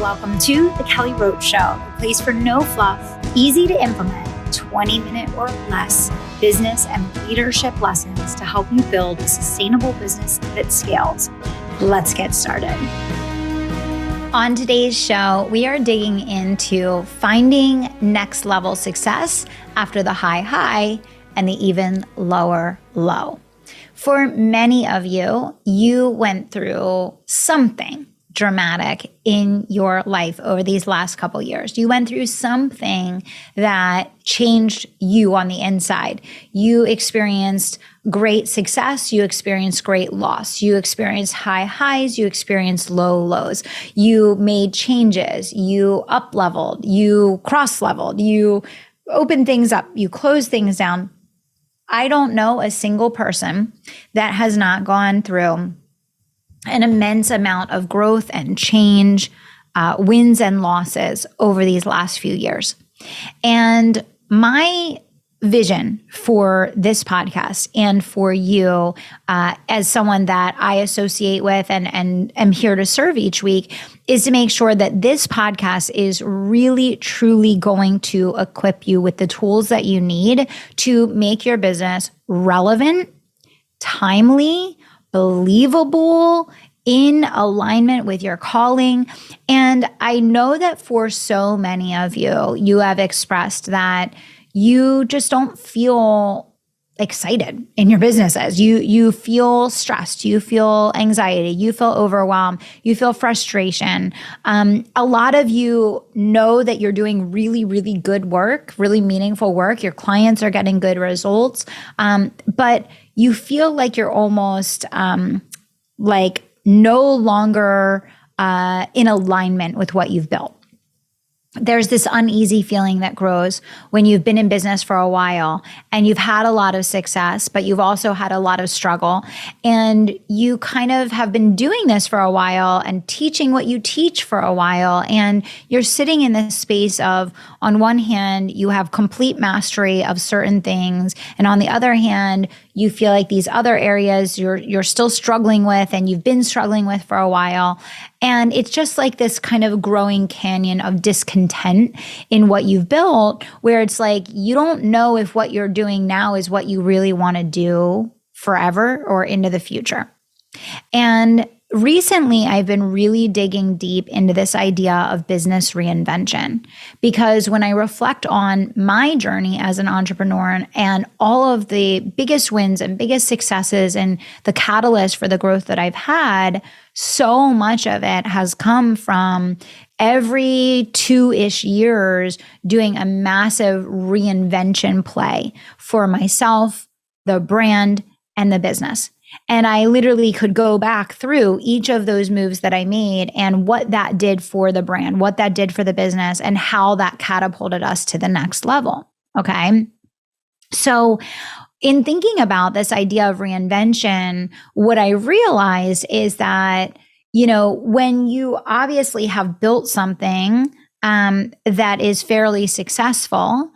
welcome to The Kelly Roach Show, a place for no fluff, easy to implement, 20-minute or less business and leadership lessons to help you build a sustainable business that scales. Let's get started. On today's show, we are digging into finding next level success after the high and the even lower low. For many of you, you went through something dramatic in your life over these last couple years. You went through something that changed you on the inside. You experienced great success. You experienced great loss. You experienced high highs. You experienced low lows. You made changes. You up-leveled. You cross-leveled. You opened things up. You closed things down. I don't know a single person that has not gone through an immense amount of growth and change, wins and losses over these last few years. And my vision for this podcast and for you as someone that I associate with and am here to serve each week is to make sure that this podcast is really, truly going to equip you with the tools that you need to make your business relevant, timely, believable, in alignment with your calling. And I know that for so many of you, you have expressed that you just don't feel excited in your businesses. You feel stressed, you feel anxiety, you feel overwhelmed, you feel frustration. A lot of you know that you're doing really, really good work, really meaningful work. Your clients are getting good results, but you feel like you're almost like no longer in alignment with what you've built. There's this uneasy feeling that grows when you've been in business for a while and you've had a lot of success, but you've also had a lot of struggle. And you kind of have been doing this for a while and teaching what you teach for a while. And you're sitting in this space of, on one hand, you have complete mastery of certain things. And on the other hand, you feel like these other areas you're still struggling with and you've been struggling with for a while. And it's just like this kind of growing canyon of discontent in what you've built, where it's like you don't know if what you're doing now is what you really want to do forever or into the future. And recently, I've been really digging deep into this idea of business reinvention, because when I reflect on my journey as an entrepreneur and all of the biggest wins and biggest successes and the catalyst for the growth that I've had, so much of it has come from every 2-ish years doing a massive reinvention play for myself, the brand, and the business. And I literally could go back through each of those moves that I made and what that did for the brand, what that did for the business, and how that catapulted us to the next level. Okay. So in thinking about this idea of reinvention, what I realized is that, when you obviously have built something that is fairly successful,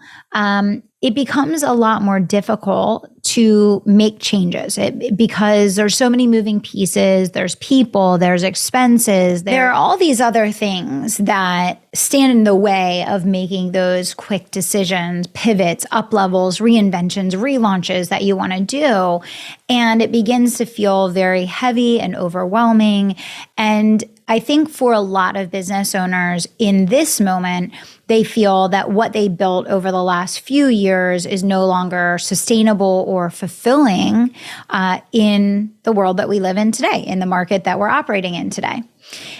it becomes a lot more difficult to make changes because there's so many moving pieces. There's people, there's expenses. There are all these other things that stand in the way of making those quick decisions, pivots, up levels, reinventions, relaunches that you want to do. And it begins to feel very heavy and overwhelming. And I think for a lot of business owners in this moment, they feel that what they built over the last few years is no longer sustainable or fulfilling in the world that we live in today, in the market that we're operating in today.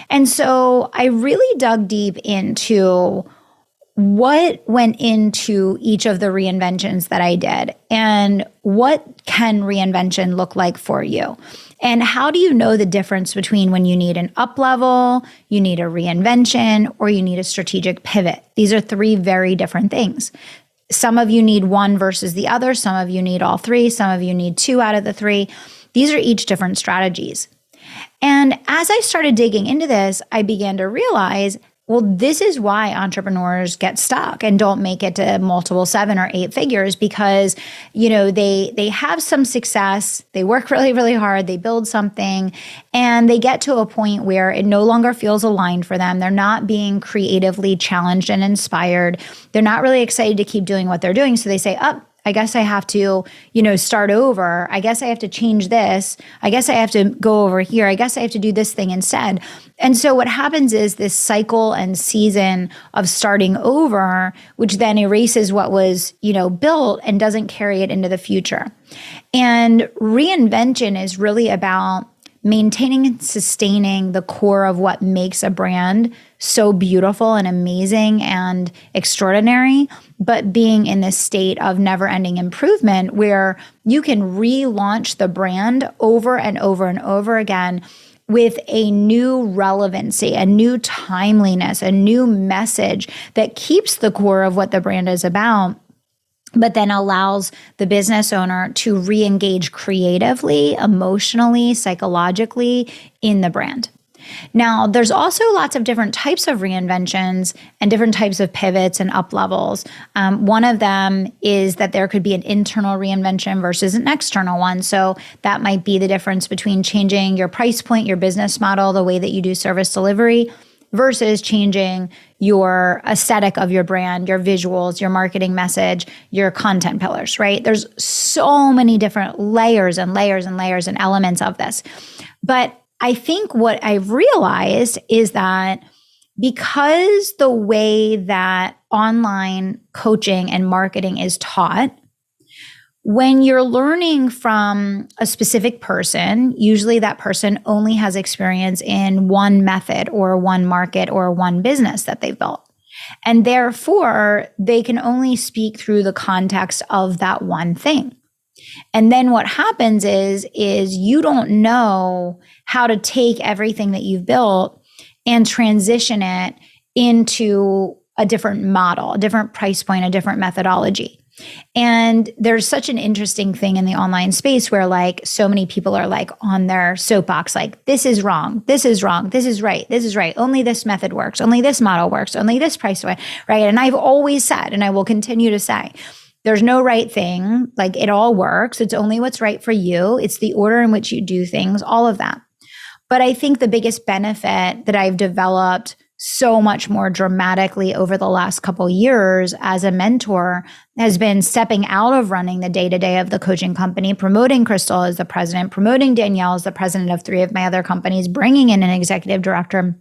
And so I really dug deep into what went into each of the reinventions that I did and what can reinvention look like for you. And how do you know the difference between when you need an up level, you need a reinvention, or you need a strategic pivot? These are 3 very different things. Some of you need one versus the other. Some of you need all 3. Some of you need 2 out of the 3. These are each different strategies. And as I started digging into this, I began to realize Well, this is why entrepreneurs get stuck and don't make it to multiple 7 or 8 figures, because, they have some success, they work really, really hard, they build something, and they get to a point where it no longer feels aligned for them. They're not being creatively challenged and inspired. They're not really excited to keep doing what they're doing. So they say, I guess I have to, start over. I guess I have to change this. I guess I have to go over here. I guess I have to do this thing instead. And so what happens is this cycle and season of starting over, which then erases what was, built and doesn't carry it into the future. And reinvention is really about maintaining and sustaining the core of what makes a brand so beautiful and amazing and extraordinary, but being in this state of never-ending improvement where you can relaunch the brand over and over and over again with a new relevancy, a new timeliness, a new message that keeps the core of what the brand is about, but then allows the business owner to re-engage creatively, emotionally, psychologically in the brand. Now, there's also lots of different types of reinventions and different types of pivots and up levels. One of them is that there could be an internal reinvention versus an external one. So that might be the difference between changing your price point, your business model, the way that you do service delivery, versus changing your aesthetic of your brand, your visuals, your marketing message, your content pillars, right? There's so many different layers and layers and layers and elements of this. But I think what I've realized is that because the way that online coaching and marketing is taught, when you're learning from a specific person, usually that person only has experience in one method or one market or one business that they've built. And therefore, they can only speak through the context of that one thing. And then what happens is you don't know how to take everything that you've built and transition it into a different model, a different price point, a different methodology. And there's such an interesting thing in the online space where so many people are on their soapbox, this is wrong, this is wrong, this is right, only this method works, only this model works, only this price point, right? And I've always said, and I will continue to say, there's no right thing, it all works. It's only what's right for you. It's the order in which you do things, all of that. But I think the biggest benefit that I've developed so much more dramatically over the last couple years as a mentor has been stepping out of running the day-to-day of the coaching company, promoting Crystal as the president, promoting Danielle as the president of 3 of my other companies, bringing in an executive director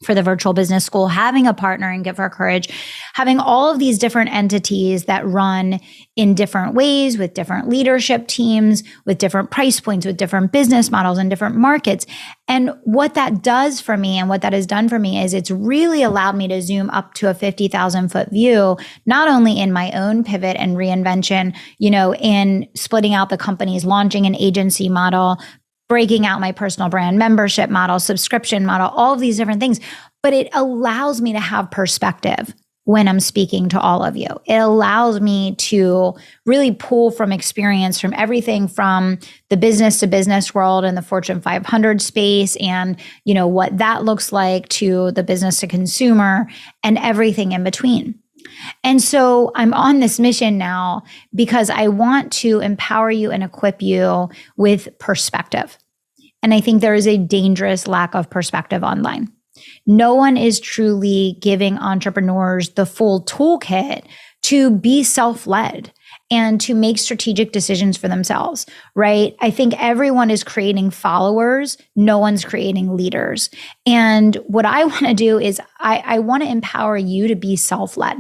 for the virtual business school, having a partner in Give Her Courage, having all of these different entities that run in different ways with different leadership teams, with different price points, with different business models and different markets. And what that does for me and what that has done for me is it's really allowed me to zoom up to a 50,000 foot view, not only in my own pivot and reinvention, in splitting out the companies, launching an agency model, breaking out my personal brand membership model, subscription model, all of these different things. But it allows me to have perspective when I'm speaking to all of you. It allows me to really pull from experience from everything from the business to business world and the Fortune 500 space and, what that looks like, to the business to consumer and everything in between. And so I'm on this mission now because I want to empower you and equip you with perspective. And I think there is a dangerous lack of perspective online. No one is truly giving entrepreneurs the full toolkit to be self-led and to make strategic decisions for themselves, right? I think everyone is creating followers. No one's creating leaders. And what I want to do is I want to empower you to be self-led.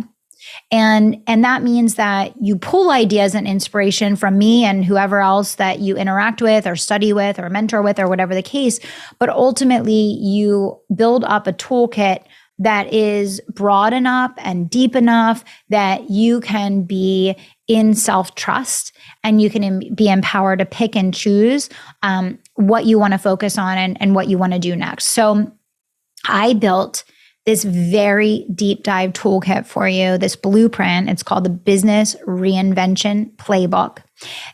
And that means that you pull ideas and inspiration from me and whoever else that you interact with or study with or mentor with or whatever the case. But ultimately, you build up a toolkit that is broad enough and deep enough that you can be in self-trust and you can be empowered to pick and choose what you want to focus on and what you want to do next. So I built this very deep dive toolkit for you, this blueprint. It's called the Business Reinvention Playbook.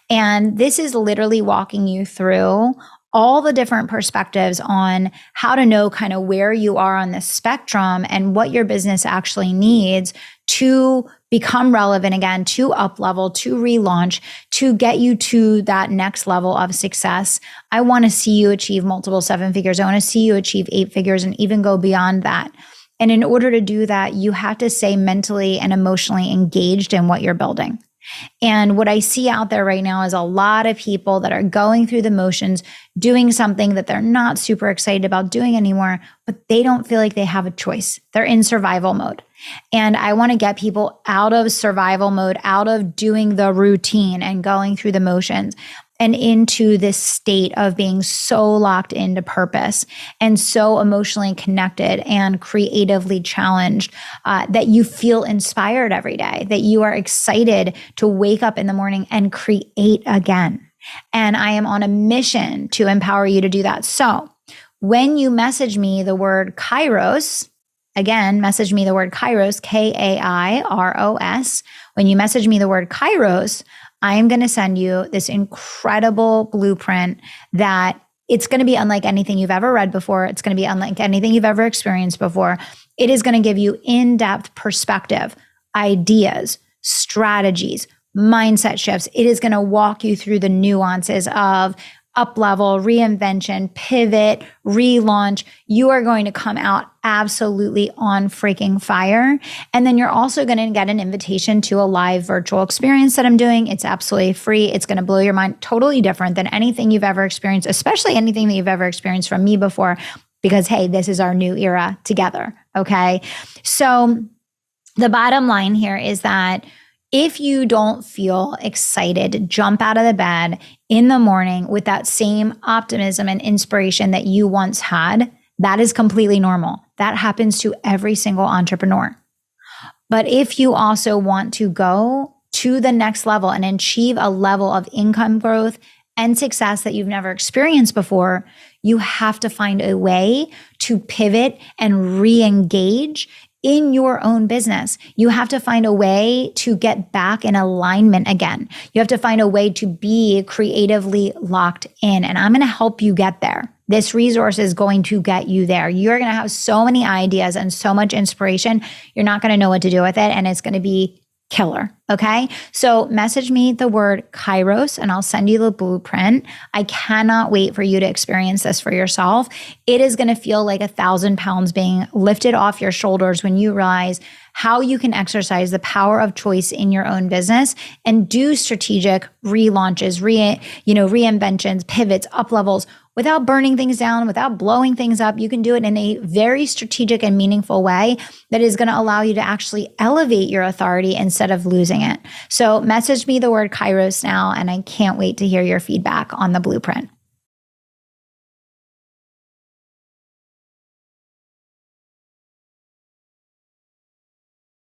And this is literally walking you through all the different perspectives on how to know kind of where you are on the spectrum and what your business actually needs to become relevant again, to up level, to relaunch, to get you to that next level of success. I want to see you achieve multiple 7 figures. I want to see you achieve 8 figures and even go beyond that. And in order to do that, you have to stay mentally and emotionally engaged in what you're building. And what I see out there right now is a lot of people that are going through the motions, doing something that they're not super excited about doing anymore, but they don't feel like they have a choice. They're in survival mode. And I want to get people out of survival mode, out of doing the routine and going through the motions, and into this state of being so locked into purpose and so emotionally connected and creatively challenged that you feel inspired every day, that you are excited to wake up in the morning and create again. And I am on a mission to empower you to do that. So when you message me the word Kairos, again, message me the word Kairos, Kairos. When you message me the word Kairos, I am going to send you this incredible blueprint that it's going to be unlike anything you've ever read before. It's going to be unlike anything you've ever experienced before. It is going to give you in-depth perspective, ideas, strategies, mindset shifts. It is going to walk you through the nuances of up-level, reinvention, pivot, relaunch. You are going to come out absolutely on freaking fire. And then you're also going to get an invitation to a live virtual experience that I'm doing. It's absolutely free. It's going to blow your mind. Totally different than anything you've ever experienced, especially anything that you've ever experienced from me before, because, hey, this is our new era together. Okay. So the bottom line here is that if you don't feel excited to jump out of the bed in the morning with that same optimism and inspiration that you once had, that is completely normal. That happens to every single entrepreneur. But if you also want to go to the next level and achieve a level of income growth and success that you've never experienced before, you have to find a way to pivot and re-engage in your own business. You have to find a way to get back in alignment again. You have to find a way to be creatively locked in. And I'm going to help you get there. This resource is going to get you there. You're going to have so many ideas and so much inspiration. You're not going to know what to do with it. And it's going to be killer. Okay. So message me the word Kairos and I'll send you the blueprint. I cannot wait for you to experience this for yourself. It is going to feel like 1,000 pounds being lifted off your shoulders when you realize how you can exercise the power of choice in your own business and do strategic relaunches, reinventions, pivots, up levels without burning things down, without blowing things up. You can do it in a very strategic and meaningful way that is going to allow you to actually elevate your authority instead of losing it. So message me the word Kairos now, and I can't wait to hear your feedback on the blueprint.